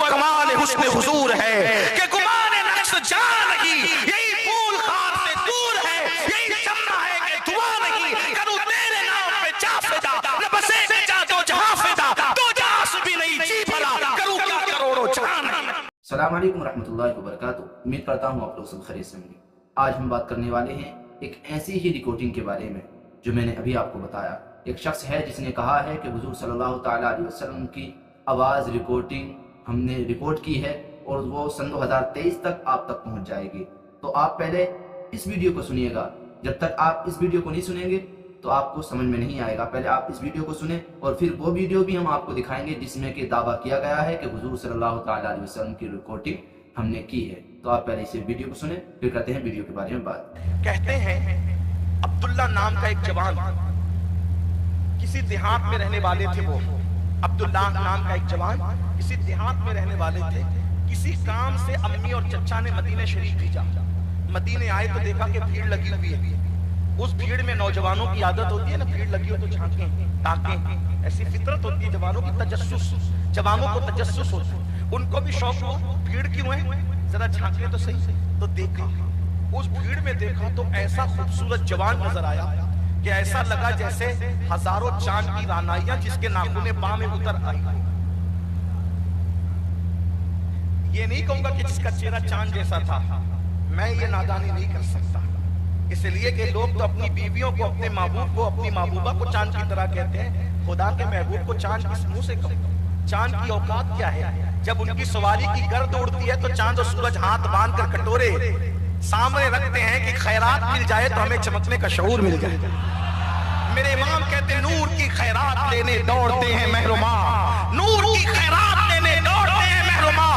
کمال حسن حضور ہے کہ گمان نقص جان نہیں، یہی پھول خار سے دور ہے، یہی چمنا ہے کہ دعا نہیں، کروں تیرے نام پہ جا فدا، نہ بسے جا دو جہاں فدا، دو جہاں بھی نہیں جی بھلا، کروں کیا کروڑوں جہاں نہیں۔ السلام علیکم ورحمۃ اللہ وبرکاتہ۔ امید کرتا ہوں آپ لوگ سب خیریت سے ہوں گے۔ آج ہم بات کرنے والے ہیں ایک ایسی ہی ریکارڈنگ کے بارے میں جو میں نے ابھی آپ کو بتایا۔ ایک شخص ہے جس نے کہا ہے کہ حضور صلی اللہ تعالیٰ علیہ وسلم کی آواز ریکارڈنگ ہم نے ریکارڈ کی ہے اور وہ سن 2023 تک آپ تک پہنچ جائے گی۔ تو آپ پہلے اس ویڈیو کو سنیے گا، جب تک آپ اس ویڈیو کو نہیں سنیں گے تو آپ کو سمجھ میں نہیں آئے گا۔ پہلے آپ اس ویڈیو کو سنیں اور پھر وہ ویڈیو بھی ہم آپ کو دکھائیں گے جس میں کہ دعویٰ کیا گیا ہے کہ حضور صلی اللہ تعالیٰ علیہ وسلم کی ریکارڈنگ ہم نے کی ہے۔ تو آپ پہلے اس ویڈیو کو سنیں، پھر کرتے ہیں ویڈیو کے بارے میں بات۔ کہتے ہیں عبداللہ نام کا ایک جوان کسی دیہات میں رہنے والے تھے، وہ عبداللہ نام کا ایک جوان کسی دیہات میں رہنے والے تھے۔ کسی کام سے امی اور چچا نے مدینہ شریف بھیجا۔ مدینے آئے تو دیکھا کہ بھیڑ لگی ہوئی ہے۔ اس بھیڑ میں نوجوانوں کی عادت ہوتی ہے نا، بھیڑ لگی ہو تو جھانکیں تاکیں، ایسی فطرت ہوتی ہے جوانوں کی، تجسس، جوانوں کو تجسس ہوتا ہے۔ ان کو بھی شوق ہوا بھیڑ کیوں ہے، ذرا جھانکیں تو صحیح۔ تو دیکھا، اس بھیڑ میں دیکھا تو ایسا خوبصورت جوان نظر آیا کہ ایسا لگا جیسے ہزاروں چاند کی رعنائیاں جس کے ناخن پاں میں اتر آئی۔ یہ نہیں کہوں گا کہ جس کا چہرہ چاند جیسا تھا، میں یہ نادانی نہیں کر سکتا، اس لیے کہ لوگ تو اپنی بیویوں کو، اپنے محبوب کو، اپنی محبوبہ کو چاند کی طرح کہتے ہیں۔ خدا کے محبوب کو چاند کس منہ سے کہوں؟ چاند کی اوقات کیا ہے؟ جب ان کی سواری کی گرد اڑتی ہے تو چاند اور سورج ہاتھ باندھ کر کٹورے سامنے رکھتے ہیں کہ خیرات مل جائے تو ہمیں چمکنے کا شعور مل جائے۔ میرے امام کہتے ہیں نور کی خیرات لینے دوڑتے ہیں محروما، نور کی خیرات لینے دوڑتے ہیں محروما،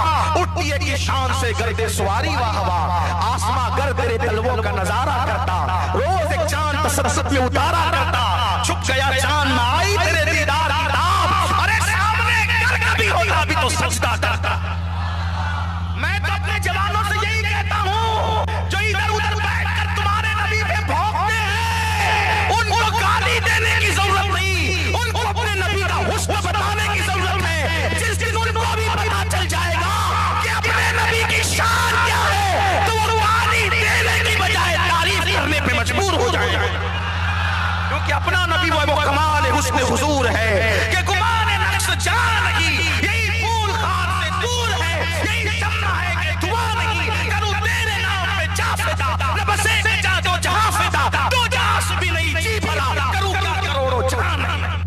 اٹھتی ہے کہ شان سے گردے سواری واہ واہ، آسماں گر تیرے تلووں کا نظارہ کرتا، روز ایک چاند تسلسل میں اتارا کرتا، چھپ گیا چاند نہ آئی تیرے دیدار کی تاب، ارے سامنے گر کبھی ہوتا بھی تو سجدہ کرتا۔ میں تو اپنے جوانوں سے یہی کہتا ہوں جو ادھر ادھر بیٹھ کر تمہارے نبی پہ بھونکتے ہیں، ان کو گالی دینے کی ضرورت نہیں، ان کو اپنے نبی کا حسن بتانے کی ضرورت ہے۔ جس دن ان کو بھی پتا چل جائے گا کہ اپنے نبی کی شان کیا ہے تو وہ گالی دینے کی بجائے تعریف کرنے پہ مجبور ہو جائے گا، کیونکہ اپنا نبی وہ کمال حسن حضور ہے کہ گمان نقص جان نہیں، یہی پھول خار سے دور ہے، یہی چمنا ہے کہ دعا نہیں، کروں تیرے نام پہ جا فدا، نہ بسے جا دو جہاں فدا، دو جہاں بھی نہیں جی بھلا، کروں کیا کروڑوں جہاں نہیں۔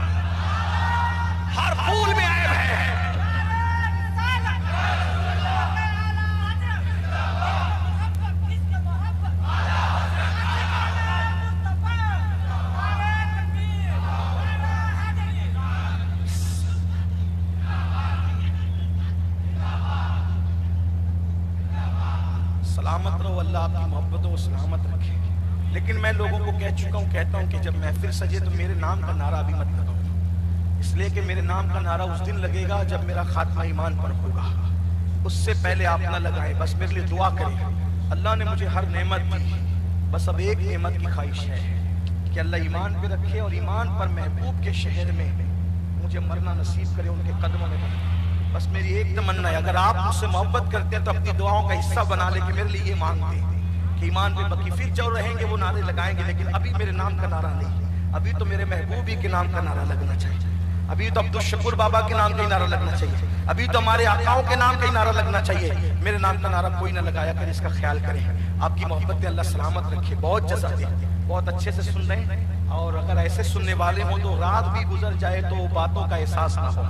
ہر پھول میں عیب ہے، سلامت رہو، اللہ آپ کی محبتوں کو سلامت رکھے۔ لیکن میں لوگوں کو کہہ چکا ہوں، کہتا ہوں کہ جب محفل سجے تو میرے نام کا نعرہ ابھی مت لگاؤ، اس لیے کہ میرے نام کا نعرہ اس دن لگے گا جب میرا خاتمہ ایمان پر ہوگا، اس سے پہلے آپ نہ لگائیں۔ بس میرے لیے دعا کریں، اللہ نے مجھے ہر نعمت دی، بس اب ایک نعمت کی خواہش ہے کہ اللہ ایمان پہ رکھے اور ایمان پر محبوب کے شہر میں مجھے مرنا نصیب کرے، ان کے قدموں میں۔ بس میری ایک تمنا ہے، اگر آپ مجھ سے محبت کرتے ہیں تو اپنی دعاؤں کا حصہ بنا لے کہ میرے لیے یہ مانگتے ہیں کہ ایمان پہ بقی، پھر جو رہیں گے وہ نعرے لگائیں گے، لیکن ابھی میرے نام کا نعرہ نہیں، ابھی تو میرے محبوب ہی کے نام کا نعرہ لگنا چاہیے، ابھی تو عبدالشکور بابا کے نام کا ہی نعرہ لگنا چاہیے، ابھی تو ہمارے آقاؤں کے نام کا ہی نعرہ لگنا چاہیے۔ میرے نام کا نعرہ کوئی نہ لگایا کر، اس کا خیال کریں۔ آپ کی محبت اللہ سلامت رکھے، بہت جزا دے، بہت اچھے سے سن رہے ہیں، اور اگر ایسے سننے والے ہوں تو رات بھی گزر جائے تو باتوں کا احساس نہ ہو۔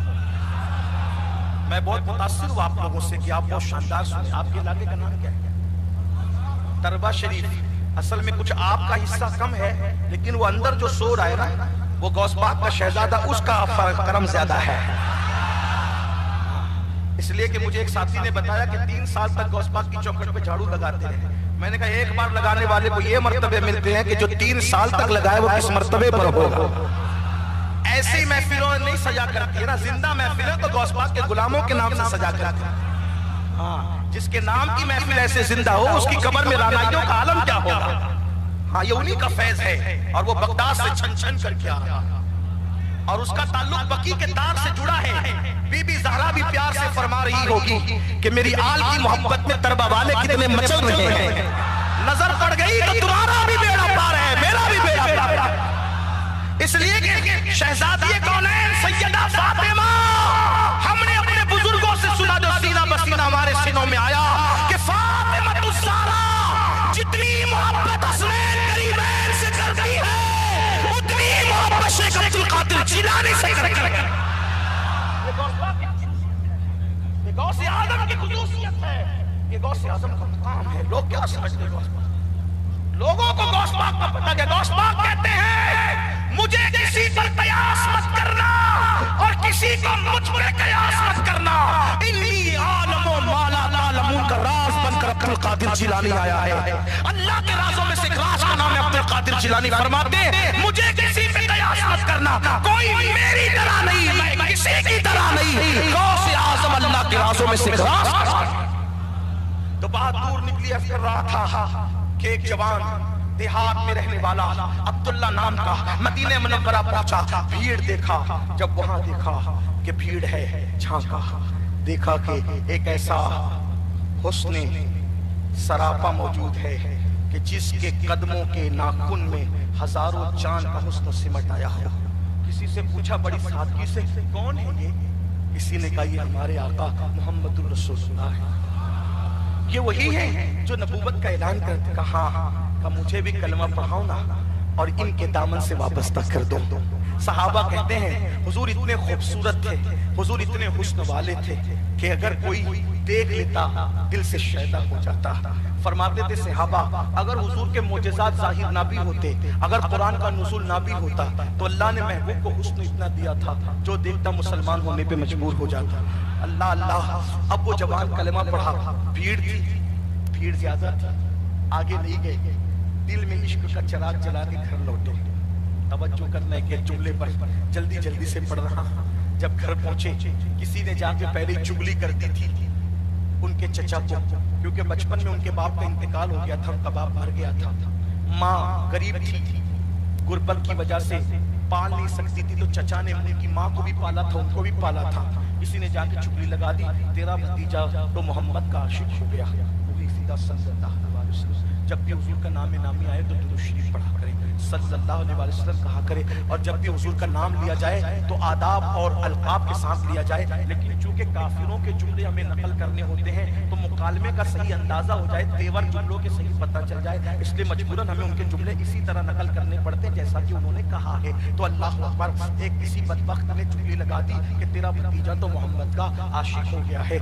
میں بہت متاثر ہوں آپ لوگوں سے کہ آپ بہت شاندار سنیں۔ آپ کے علاقے کا نام کیا ہے؟ تربہ شریف۔ اصل میں کچھ آپ کا حصہ کم ہے، لیکن وہ اندر جو سو رہا ہے نا، وہ غوث پاک کا شہزادہ، اس کا کرم زیادہ ہے۔ اس لیے کہ مجھے ایک ساتھی نے بتایا کہ 3 سال تک غوث پاک کی چوکھٹ پہ جھاڑو لگاتے رہے۔ میں نے کہا ایک بار لگانے والے کو یہ مرتبے ملتے ہیں کہ جو 3 سال تک لگائے وہ کس مرتبے پر ہوگا۔ ایسی محفلوں نہیں سجا کرتی ہے نا، زندہ محفل ہے تو غوث پاک کے غلاموں کے نام سے سجا کرتی ہے۔ ہاں، جس کے نام کی محفل ایسے زندہ ہو اس کی قبر میں رعنائیوں کا عالم کیا ہوگا۔ ہاں، یہ انہی کا فیض ہے، اور وہ بغداد سے چھن چھن کر کے آ رہا۔ और उसका ताल्लुक बकी के दार से जुड़ा है। बीबी ज़हरा भी प्यार से फरमा रही होगी कि मेरी आल की मोहब्बत में तरबा वाले कितने मचल रहे हैं। नजर पड़ गई तो तुम्हारा भी बेड़ा पार है, मेरा भी बेड़ा पार है। इसलिए कि शहजादी कौनैन सैयदा फातिमा, हमने अपने बुजुर्गों से सुना जो सीना बसीना हमारे सीनों में आया कि फातिमा तु ज़हरा जितनी मोहब्बत हसनैन करीमैन से करती है उतनी मोहब्बत शेख अब्दुल कादिर जिलानी से करती है। ये गौसे आजम की खुसूसियत है, ये गौसे आजम का काम है। लोग क्या समझते हैं गौस पाक? लोगों को गौस पाक का पता क्या? गौस पाक कहते हैं मुझे किसी पर कयास मत करना और किसी को मुझ पर कयास मत करना। इन्नी आलमो माला तालमून का राज बनकर अब्दुल कादिर जिलानी आया है। अल्लाह के राजों में से एक राज का नाम है अब्दुल कादिर जिलानी। फरमाते हैं मुझे किसी पे कयास मत करना, कोई मेरी तरह नहीं, मैं किसी की तरह नहीं। गौसे आजम अल्लाह के राजों में से एक राज। तो बात दूर निकली कर रहा था कि एक जवान देहात में रहने वाला अब्दुल्ला नाम का मदीने मुनव्वरा पहुंचा। भीड़ देखा, जब वहां देखा कि भीड़ है, झांका, देखा कि एक ऐसा हुस्न सरापा मौजूद है कि जिसके कदमों के नाखून में हजारों चांद का हुस्न सिमट आया हो। किसी से पूछा बड़ी सादगी से, कौन है ये? किसी ने कहा ये हमारे आका मोहम्मदुर रसूलुल्लाह है। ये वही है जो नबूवत का ऐलान करते। कहा मुझे भी कलमा पढ़ाओ ना और इनके दामन से वाबस्ता कर दो। सहाबा कहते हैं हुजूर इतने खूबसूरत थे, हुजूर इतने हुस्न वाले थे कि अगर कोई देख लेता दिल से शैदा हो जाता। फरमाते थे सहाबा अगर हुजूर के मोजेज़ात ज़ाहिर ना भी होते, अगर कुरान का नुज़ूल ना भी होता तो अल्लाह ने महबूब को हुस्न इतना दिया था जो देखता मुसलमान होने पे मजबूर हो जाता। अल्लाह अल्लाह। अब वो जवान कलमा पढ़ा, भीड़ थी, भीड़ ज्यादा थी, आगे नहीं गए, दिल में इश्क का चिराग जला के घर लौटे। तवज्जो करने के जुमले पर जल्दी जल्दी से पढ़ रहा। जब घर पहुंचे किसी ने जाके पहले चुगली कर दी थी उनके चचा को, क्योंकि बचपन में उनके बाप का इंतकाल हो गया था, उनका बाप मर गया था। माँ गरीब थी, गुर्बत की वजह से पाल नहीं सकती थी, तो चचा ने उनकी माँ को भी पाला था, उनको भी पाला था। किसी ने जाके चुगली लगा दी, तेरा भतीजा तो मोहम्मद का आशिक हो गया। वही सीधा सल्लल्लाहु अलैहि वसल्लम जब भी हुजूर का नाम नामी आए तो दुरूद शरीफ पढ़ा करें, सल्लल्लाहु अलैहि वसल्लम कहा करे। और जब भी हुजूर का नाम लिया जाए तो आदाब और अलकाब के साथ लिया जाए। लेकिन चूंकि काफिरों के जुमले हमें नकल करने होते हैं तो मुकालमे का सही अंदाजा हो जाए, तेवर जुमलों के सही पता चल जाए, इसलिए मजबूरन हमें उनके जुमले इसी तरह नकल करने पड़ते हैं जैसा कि उन्होंने कहा है। तो अल्लाह अकबर, एक किसी बदबख्त ने चुगली लगा दी कि तेरा भतीजा तो मोहम्मद का आशिक हो गया है।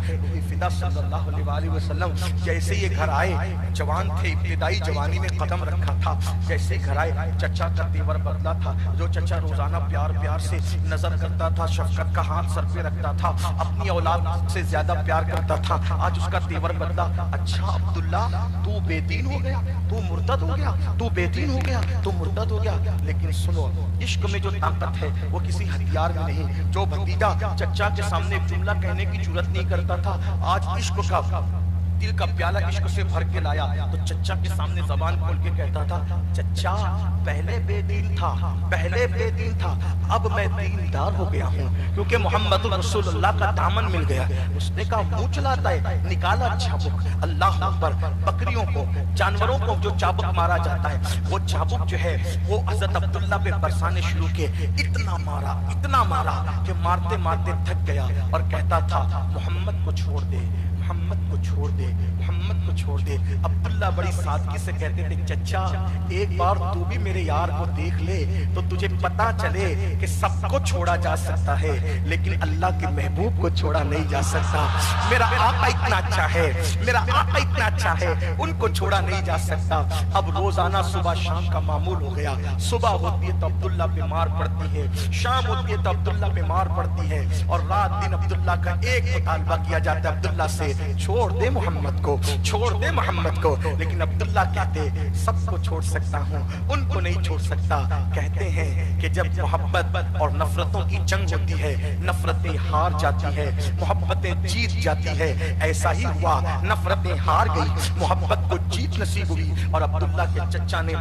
फिदा सल्लल्लाहु अलैहि वसल्लम जैसे ये घर आए, जवान थे, इब्तिदाई जवानी में कदम रखा था, जैसे घर आए चचा का तेवर बदला था। जो चचा रोजाना प्यार प्यार से नजर करता था, शफकत का हाथ सर पे रखता था, अपनी औलाद से ज्यादा प्यार करता था, आज उसका तेवर बदला। अच्छा अब्दुल्ला तू बेदीन हो गया, तू मुर्तद हो गया, तू बेदीन हो गया, तू मुर्तद हो गया। लेकिन सुनो, इश्क में जो ताकत है वो किसी हथियार में नहीं। जो भतीजा चचा के सामने एक जुमला कहने की जुर्रत नहीं करता था, आज इश्क का दिल का प्याला इश्क से भर के लाया तो चचा के सामने जबान खोल के कहता था, चचा पहले बेदीन था, पहले बेदीन था, अब मैं दीनदार हो गया हूँ क्योंकि मोहम्मद रसूलुल्लाह का दामन मिल गया। उसने कहा मुंह चलाता है, निकाला चाबुक। अल्लाह अकबर। बकरियों को, जानवरों को जो चाबुक मारा जाता है वो चाबुक जो है वो हजरत अब्दुल्ला पे बरसाने शुरू किए। इतना मारा कि मारते मारते थक गया और कहता था मोहम्मद को छोड़ दे, मोहम्मद को छोड़ दे, मोहम्मद को छोड़ दे। अब्दुल्ला बड़ी सादगी से कहते थे, चचा एक बार तू भी मेरे यार को देख ले तो तुझे पता चले कि सबको छोड़ा जा सकता है लेकिन अल्लाह के महबूब को छोड़ा नहीं जा सकता। मेरा आका इतना अच्छा है, मेरा आका इतना अच्छा है, उनको छोड़ा नहीं जा सकता। अब रोजाना सुबह शाम का मामूल हो गया। सुबह होती है तो अब्दुल्ला बीमार पड़ती है, शाम होती है तो अब्दुल्ला बीमार पड़ती है और रात दिन अब्दुल्ला का एक मुतालबा किया जाता है, अब्दुल्ला से छोड़ दे मोहम्मद को, छोड़ दे मोहम्मद को। लेकिन अब्दुल्ला कहते सबको छोड़ सकता हूँ, उनको नहीं छोड़ सकता। कहते हैं कि जब मोहब्बत और नफरतों की जंग होती है, नफरतें हार जाती है, मोहब्बतें जीत जाती है। ऐसा ही हुआ, नफरतें हार गई, मोहब्बत को जीत नसीब हुई और अब्दुल्ला के चचा ने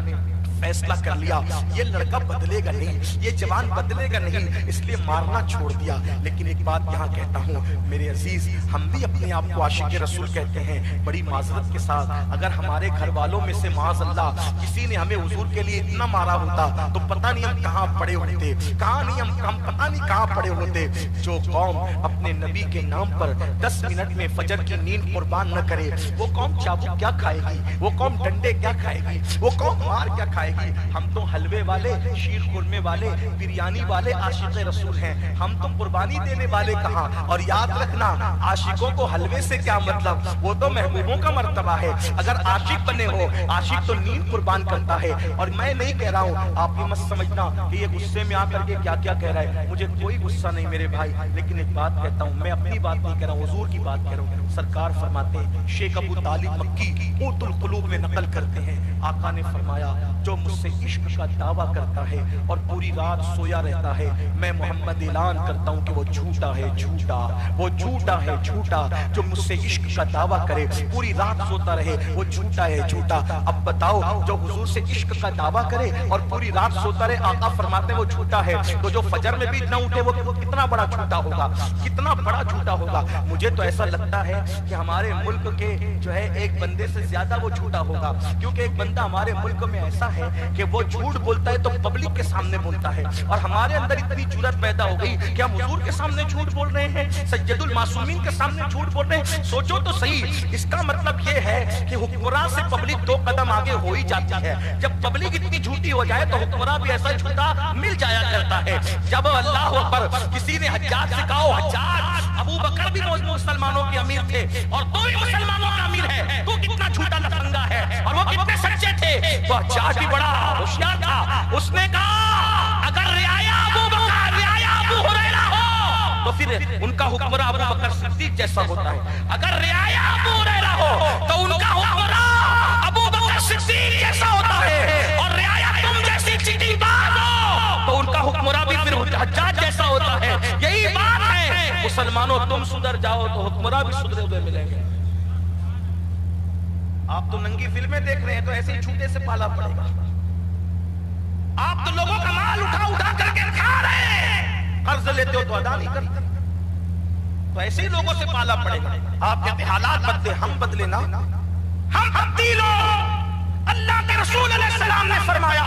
फैसला कर लिया ये लड़का बदलेगा नहीं, ये जवान बदलेगा नहीं, इसलिए मारना छोड़ दिया। लेकिन एक बात यहाँ कहता हूँ मेरे अजीज, हम भी अपने आप को आशिक रसूल कहते हैं बड़ी माजरत के साथ। अगर हमारे घर वालों में से माज़अल्लाह किसी ने हमें हुजूर के लिए इतना मारा होता तो पता नहीं हम कहाँ पड़े होते, कहाँ नहीं हम पता नहीं कहाँ पड़े होते। जो कौम अपने नबी के नाम पर 10 मिनट में फजर की नींद कुर्बान न करे, वो कौम चाबुक क्या खाएगी, वो कौम डंडे क्या खाएगी, वो कौम मार क्या खाएगी। हम तो हलवे वाले, शीर खुरमे वाले, बिरयानी वाले आशिक रसूल हैं, हम तो कुर्बानी देने वाले कहाँ। और याद रखना, आशिकों को हलवे से क्या मतलब, वो तो महबूबों का मर्तबा है। अगर आशिक बने हो, आशिक तो नींद कुर्बान करता है। और मैं नहीं कह रहा हूँ, आप ये मत समझना कि ये गुस्से में आकर के क्या क्या कह रहा है, मुझे कोई गुस्सा नहीं मेरे भाई। लेकिन एक बात कहता हूँ, मैं अपनी बात नहीं कह रहा हूँ, हुजूर की बात कह रहा हूँ। सरकार फरमाते हैं, शेख अबू तालिब मक्की ऊतुल कुलूब में नकल करते हैं, आका ने फरमाया जो मुझसे इश्क का दावा करता है और पूरी रात सोया रहता है, मैं मोहम्मद ऐलान करता हूँ कि वो झूठा है, झूठा, वो झूठा है, झूठा। जो मुझसे इश्क का दावा करे, पूरी रात सोता रहे, वो झूठा है, झूठा। अब बताओ, जो हुजूर से इश्क का दावा करे और पूरी रात सोता रहे, आका फरमाते हैं वो झूठा है। तो जो फजर में भी न उठे वो कितना बड़ा झूठा होगा, कितना बड़ा झूठा होगा। मुझे तो ऐसा लगता है कि हमारे मुल्क के जो है एक बंदे से ज्यादा वो झूठा होगा, क्योंकि एक बंदा हमारे मुल्क में ऐसा है कि वो झूठ बोलता है तो पब्लिक के सामने बोलता है। और हमारे अंदर इतनी जुर्रत पैदा हो गई कि हम हुजूर के सामने झूठ बोल रहे हैं, सैयदुल मासूमीन के सामने झूठ बोल रहे हैं। सोचो तो सही, इसका मतलब ये है कि हुक्मरान से पब्लिक 2 कदम आगे हो ही जाती है। जब पब्लिक इतनी झूठी हो जाए तो हुक्मरान भी ऐसा झूठा मिल जाया करता है। जब अल्लाह अकबर, किसी ने हज्जाज से कहा, हज्जाज अबू बकर भी मुसलमानों के अमीर थे और तू भी मुसलमानों का अमीर है, तू कितना झूठा लफंगा है, और वो कितने सच्चे थे। तो हज्जाज भी बड़ा होशियार था, उसने कहा अगर रियाया अबू बकर, रियाया अबू हुरैरा हो तो फिर उनका हुक्मरान अबू बकर सिद्दीक जैसा होता है। अगर रियाया अबू हुरैरा हो तो उनका हुक्मरान अबू बकर सिद्दीक जैसा होता है। और रियाया तुम जैसी चीटिंगबाज हो तो उनका हुक्मरान भी फिर हज्जाज जैसा होता है। यही बात है, मुसलमानों तुम सुधर जाओ तो हुक्मरान भी सुधरे हुए मिलेंगे। आप तो नंगी फिल्में देख रहे हैं तो ऐसे ही झूठे से पाला पड़ेगा। आप तो लोगों का माल उठा उठा करके खा रहे हैं, कर्ज लेते हो तो अदा नहीं करते, तो ऐसे ही लोगों से पाला पड़ेगा। आप कहते हालात बदले, हम बदले ना, हम तब्दील हो। अल्लाह के रसूल अलैहिस्सलाम ने फरमाया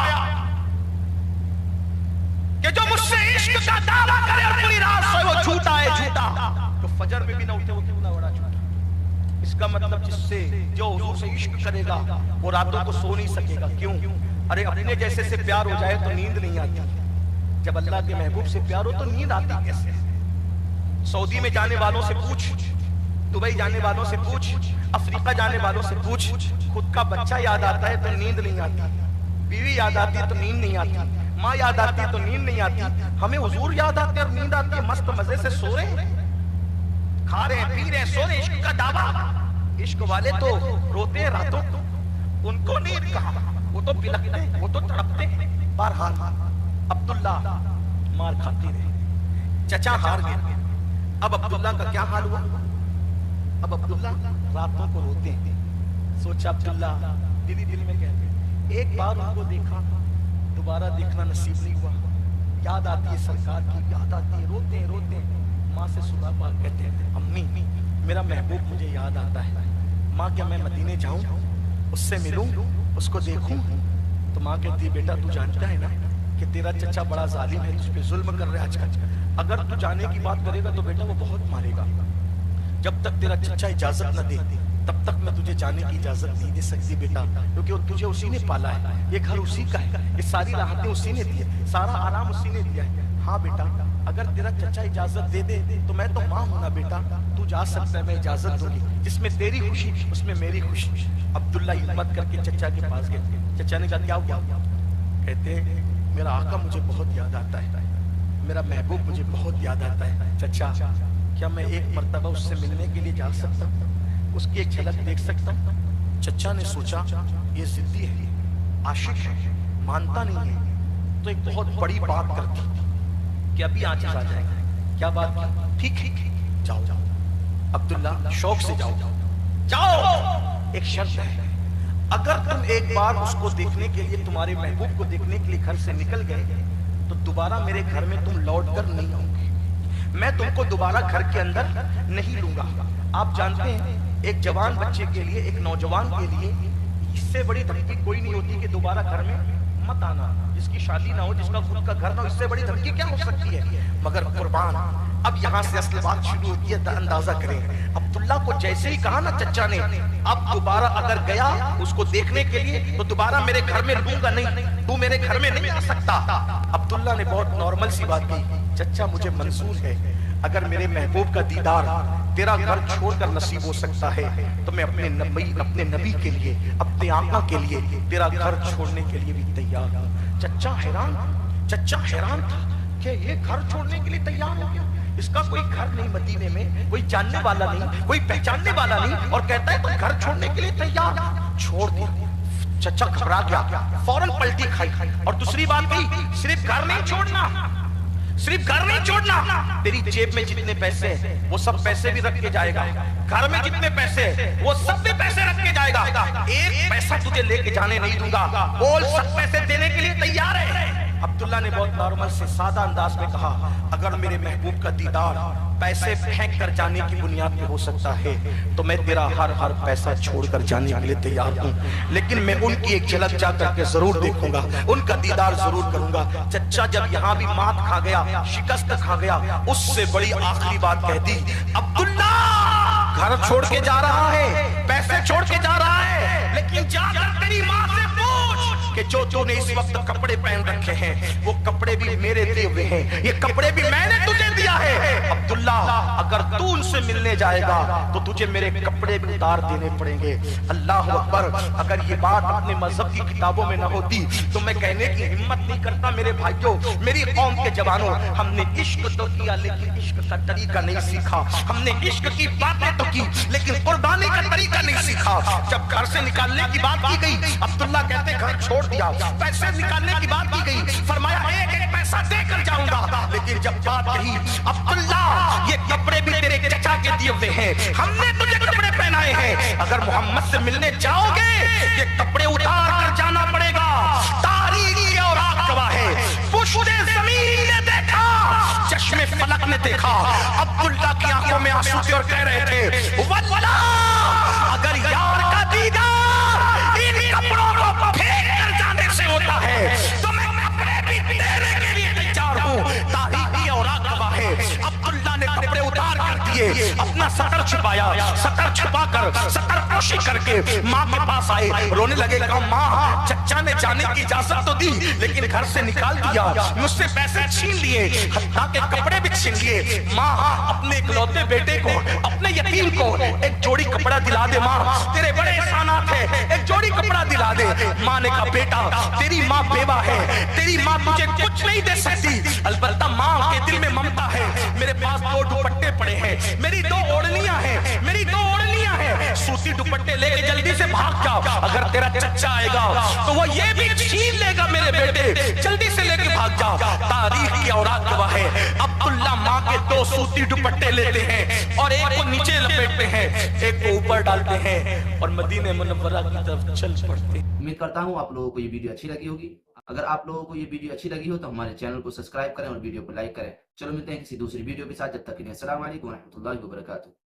कि जो मुझसे इश्क का दावा करे और पूरी रात सोए वो झूठा है, झूठा। तो फजर में भी ना उठे वो कितना बड़ा झूठा। इसका मतलब जिससे जो हुजूर से इश्क करेगा वो रातों को सो नहीं सकेगा। क्यों? अरे अपने जैसे से प्यार हो जाए तो नींद नहीं आती। जब अल्लाह के महबूब से प्यार हो तो नींद आती कैसे? सऊदी में जाने वालों से पूछ, दुबई जाने वालों से पूछ, अफ्रीका जाने वालों से पूछ, खुद का बच्चा याद आता है तो नींद नहीं आती, बीवी याद आती है तो नींद नहीं आती, माँ याद आती है तो नींद नहीं आती। हमें हुजूर याद आते हैं और नींद आती है, मस्त मजे से सो रहे हैं, खा रहे हैं, पी रहे हैं, सो रहे हैं। इश्क का दावा, इश्क वाले तो रोते हैं रातों को, उनको नींद कहाँ, वो तो बिलखते हैं, वो तो तड़पते हैं। बहरहाल अब्दुल्ला मार खाती रहे, चचा हार गए। अब अब्दुल्ला का क्या हाल हुआ? अब अब्दुल्ला रातों को रोते हैं। सोचा अब्दुल्ला दिली दिल में कहते, एक बार उनको देखा, दोबारा देखना नसीब नहीं हुआ। याद आती है सरकार की, याद आती है, रोते हैं रोते हैं। माँ से सुबह बात कहते हैं, अम्मी मेरा महबूब मुझे याद आता है। माँ क्या मैं मदीने जाऊं, उससे मिलूं, उसको देखूं? तो माँ कहती है, बेटा तू जानता है ना कि तेरा चचा बड़ा जालिम है, तुझ पे जुल्म कर रहा है आजकल। अगर तू जाने की बात करेगा तो बेटा वो बहुत मारेगा। जब तक तेरा चचा इजाजत न दे तब तक मैं तुझे जाने की इजाजत नहीं दे सकती बेटा, क्योंकि तुझे उसी ने पाला है, ये घर उसी का है, ये सारी राहतें उसी ने दी है, सारा आराम उसी ने दिया है। हाँ बेटा, अगर तेरा चचा इजाजत दे दे तो मैं तो माँ हूं ना बेटा, तू जा सकता है, मैं इजाजत दूंगी। जिसमें तेरी खुशी उसमें मेरी खुशी। अब्दुल्ला हिम्मत करके चचा के पास गए। चचा ने कहा क्या हुआ? कहते मेरा आका मुझे बहुत याद आता है, मेरा महबूब मुझे बहुत याद आता है। चचा क्या मैं एक मर्तबा उससे मिलने के लिए जा सकता हूँ, उसकी एक झलक देख सकता हूँ? चचा ने सोचा ये जिद्दी है, आशिक है, मानता नहीं है, तो एक बहुत बड़ी बात कर दी कि अभी आज आ जाएगा। क्या बात? ठीक है जाओ जाओ अब्दुल्ला, शौक से जाओ जाओ। एक शर्त है, अगर तुम एक बार उसको देखने के लिए, तुम्हारे महबूब को देखने के लिए घर से निकल गए तो दोबारा मेरे घर में तुम लौट कर नहीं आओगे। मैं तुमको दोबारा घर के अंदर नहीं लूंगा। आप जानते हैं एक जवान बच्चे के लिए, एक नौजवान के लिए इससे बड़ी धमकी कोई नहीं होती कि दोबारा घर में मत आना। जिसकी शादी ना हो, जिसका खुद का घर ना हो, इससे बड़ी धमकी क्या हो सकती है। मगर कुर्बान, अब यहाँ से असली बात शुरू होती है। अंदाजा करें, अब्दुल्ला को जैसे ही कहा ना चचा ने, अब दोबारा अगर गया उसको देखने के लिए तो दोबारा मेरे घर में लूंगा नहीं, तू मेरे घर में नहीं आ सकता। अब्दुल्ला ने बहुत नॉर्मल सी बात की, चचा मुझे मंजूर है, अगर मेरे महबूब का दीदार तेरा घर छोड़कर नसीब हो सकता है तो मैं अपने नबी के लिए, अपने आका के लिए तेरा घर छोड़ने के लिए भी तैयार हूँ। चचा हैरान था कि ये घर छोड़ने के लिए तैयार हो गया। इसका कोई घर नहीं मदीने में, कोई जानने वाला नहीं, कोई पहचानने वाला नहीं, और कहता है तो घर छोड़ने के लिए तैयार। छोड़ दिया। चचा घबरा गया, फौरन पलटी खाई। और दूसरी बात भी, सिर्फ घर नहीं छोड़ना, सिर्फ घर नहीं छोड़ना, तेरी जेब में जितने पैसे हैं वो सब पैसे भी रख के जाएगा, घर में जितने पैसे हैं वो सब भी पैसे रख के जाएगा, एक पैसा तुझे लेके जाने नहीं दूंगा। बोल, सब पैसे देने के लिए तैयार है। अब्दुल्ला ने बहुत नॉर्मल से सादा अंदाज में कहा, अगर मेरे महबूब का दीदार पैसे फेंक कर जाने की बुनियाद पे हो सकता है तो मैं तेरा हर पैसा छोड़कर जाने के लिए तैयार हूँ, लेकिन मैं उनकी एक झलक जा करके जरूर देखूंगा, उनका दीदार जरूर करूंगा। चचा जब यहाँ भी मात खा गया, शिकस्त खा गया, उससे बड़ी आखिरी बात कह दी, अब्दुल्ला घर छोड़ के जा रहा है, पैसे छोड़ के जा रहा है, लेकिन जाकर तेरी माँ से पूछ कि जो तूने इस वक्त कपड़े पहन रखे हैं वो कपड़े भी मेरे दिए हुए हैं, ये कपड़े भी मैंने तुझे दिया है। अब्दुल्ला, अगर तू उनसे मिलने जाएगा तो तुझे मेरे कपड़े भी उतार देने पड़ेंगे। अल्लाह अकबर। अगर ये बात अपने मजहब की किताबों में न होती तो मैं कहने की हिम्मत नहीं करता। मेरे भाइयों, मेरी कौम के जवानों, हमने इश्क तो किया लेकिन इश्क का तरीका नहीं सीखा। हमने इश्क की बातें तो की लेकिन कुर्बानी का तरीका नहीं सीखा। जब घर से निकालने की बात की गई, अब्दुल्ला कहते घर छोड़ दिया। पैसे निकालने की बात की गई, फरमाया एक एक पैसा देकर जाऊंगा। लेकिन जब बात कही, अब्दुल्ला ये कपड़े भी तेरे चचा के दिए हुए हैं, हमने तुझे कपड़े पहनाए हैं, अगर मोहम्मद से मिलने जाओगे ये कपड़े उतार कर जाना पड़ेगा। तारीख और आग गवाह है, पुश्ते ज़मीन ने देखा, चश्मे फलक ने देखा। अब्दुल्ला की आंखों में आंसू थे और कह रहे थे, वल्लाह अगर यार का दीदार इन कपड़ों को फेंक कर जाने से होता है तो मैं कपड़े भी देने के लिए तैयार हूँ। तारीख और आग गवाह है, अब्दुल्ला ने कपड़े उतार कर दिए, अपना सतर छुपाया, सतर छुपाकर सतर पोशी करके माँ के पास आए, रोने लगे। कहा, माँ चचा ने जाने की इजाजत तो दी लेकिन घर से निकाल दिया, मुझसे पैसे छीन लिए, हत्ता के कपड़े भी छीन लिए। माँ अपने इकलौते बेटे को, अपने यतीम को एक जोड़ी कपड़ा दिला दे माँ, तेरे बड़े एहसानात है, एक जोड़ी कपड़ा दिला दे। माँ ने कहा, बेटा तेरी माँ बेवा है, तेरी माँ तुझे कुछ नहीं दे सकती, अलबत्ता माँ के दिल में ममता है। मेरे पास 2 दुपट्टे पड़े हैं, मेरी 2 ओढ़नियां हैं, मेरी 2 ओढ़नियां हैं, सूती दुपट्टे लेके जल्दी से भाग जाओ, अगर तेरा चचा आएगा तो वो ये भी छीन लेगा मेरे बेटे, जल्दी से लेके भाग जाओ। तारीख की औरात गवाह है, अब्दुल्ला माँ के 2 सूती दुपट्टे लेते हैं और एक को नीचे लपेटते हैं, एक को ऊपर डालते हैं और मदीने मुनव्वरा की तरफ चल पड़ते हैं। उम्मीद करता हूँ आप लोगों को ये वीडियो अच्छी लगी होगी। अगर आप लोगों को ये वीडियो अच्छी लगी हो तो हमारे चैनल को सब्सक्राइब करें और वीडियो को लाइक करें। चलो मिलते हैं किसी दूसरी वीडियो के साथ, जब तक के लिए अस्सलाम वालेकुम व रहमतुल्लाहि व बरकातुहू।